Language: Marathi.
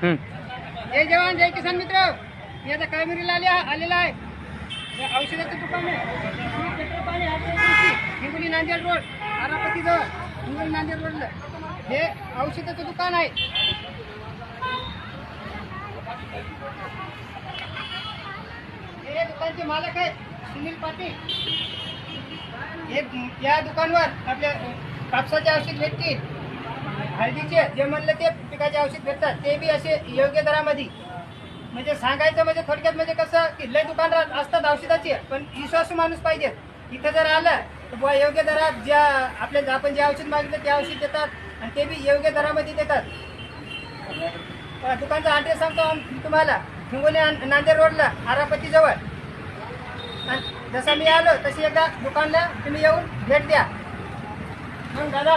जय जवान जय किसान मित्र, मी आता काळमेरीला आलेला आहे. औषधाचं दुकान आहे. हिंगोली नांदेड रोड, आरापती जवळ हिंगोली नांदेड रोडला हे औषधाचं दुकान आहे. हे दुकानचे मालक आहे सुनील पाटील. या दुकानवर आपल्या कापसाचे औषध भेटतील, हळदीचे जे म्हणलं ते पिकाचे औषध भेटतात, ते बी असे योग्य दरामध्ये. म्हणजे सांगायचं म्हणजे थोडक्यात म्हणजे कसं की लय दुकान असतात औषधाचे, पण विश्वासू माणूस पाहिजे. इथं जर आलं तर बुवा योग्य दरात ज्या आपल्या आपण जे औषध मागितलं ते औषध देतात आणि ते बी योग्य दरामध्ये देतात. दुकानचा ॲड्रेस सांगतो तुम्हाला, हिंगोली नांदेड रोडला आरापती जवळ. आणि जसं मी आलो तशी एकदा दुकानला तुम्ही येऊन भेट द्या. मग दादा